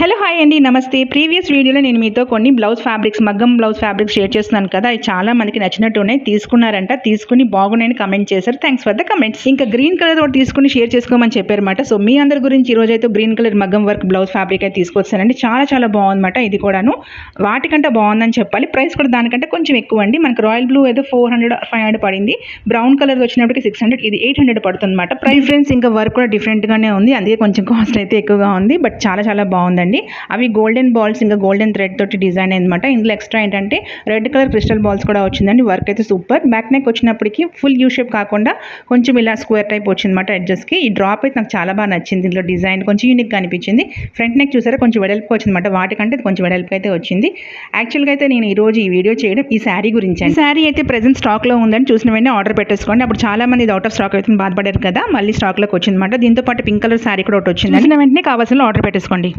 Hello hi అండి, నమస్తే. Previous వీడియోలో నేను మీతో కొన్ని బ్లౌజ్ ఫ్యాబ్రిక్స్, మగ్గం బ్లౌజ్ ఫ్యాబ్రిక్స్ షేర్ చేస్తున్నాను కదా. అవి చాలా మందికి నచ్చినట్టు ఉన్నాయి. తీసుకున్నారంట, తీసుకుని బాగున్నాయని కమెంట్ చేశారు. Thanks for the comments. ఇంకా గ్రీన్ కలర్ ఒకటి తీసుకుని షేర్ చేసుకోమని చెప్పారన్నమాట. సో మీ అందరి గురించి ఈ రోజు అయితే గ్రీన్ కలర్ మగ్గం వర్క్ బ్లౌజ్ ఫ్యాబ్రిక్ అయితే తీసుకొచ్చానండి. చాలా చాలా బాగుందన్నమాట. ఇది కూడాను వాటికంటే బాగుందని చెప్పాలి. ప్రైస్ కూడా దానికంటే కొంచెం ఎక్కువ అండి. మనకు రాయల్ బ్లూ అయితే 400-500 పడింది. బ్రౌన్ కలర్ వచ్చినప్పటికి 600, ఇది 800 పడుతుంది అనమాట. ప్రైస్ ఫ్రెండ్స్ ఇంకా వర్క్ కూడా డిఫరెంట్గానే ఉంది, అందుకే కొంచెం కాస్ట్ అయితే ఎక్కువగా ఉంది. బట్ చాలా చాలా బాగుందండి. అవి గోల్డెన్ బాల్స్, ఇంకా గోల్డెన్ థ్రెడ్ తోటి డిజైన్ అనమాట. ఇందులో ఎక్స్ట్రా ఏంటంటే రెడ్ కలర్ క్రిస్టల్ బాల్స్ కూడా వచ్చిందండి. వర్క్ అయితే సూపర్. బ్యాక్ నెక్ వచ్చినప్పటికీ ఫుల్ యూ షేప్ కాకుండా కొంచెం ఇలా స్క్వేర్ టైప్ వచ్చిందన్నమాట ఎడ్జెస్కి. ఈ డ్రాప్ అయితే నాకు చాలా బాగా నచ్చింది. ఇందులో డిజైన్ కొంచెం యూనిక్గా అనిపించింది. ఫ్రంట్ నెక్ చూసారా, కొంచెం వెడల్పు వచ్చిందన్నమాట. వాటికంటే కొంచెం వెడల్పు అయితే వచ్చింది. యాక్చువల్గా అయితే నేను ఈరోజు ఈ వీడియో చేయడం ఈ శారీ గురించి. ఈ శారీ అయితే ప్రెజెంట్ స్టాక్లో ఉందని చూసిన వెంటనే ఆర్డర్ పెట్టేసుకోండి. అప్పుడు చాలా మంది ఇది అవుట్ ఆఫ్ స్టాక్ అయితే బాధపడారు కదా, మళ్ళీ స్టాక్లోకి వచ్చిందన్నమాట. దీంతో పాటు పింక్ కలర్ శారీ కూడా ఒకటి వచ్చింది. వెంటనే కావాల్సిన ఆర్డర్ పెట్టేసుకోండి.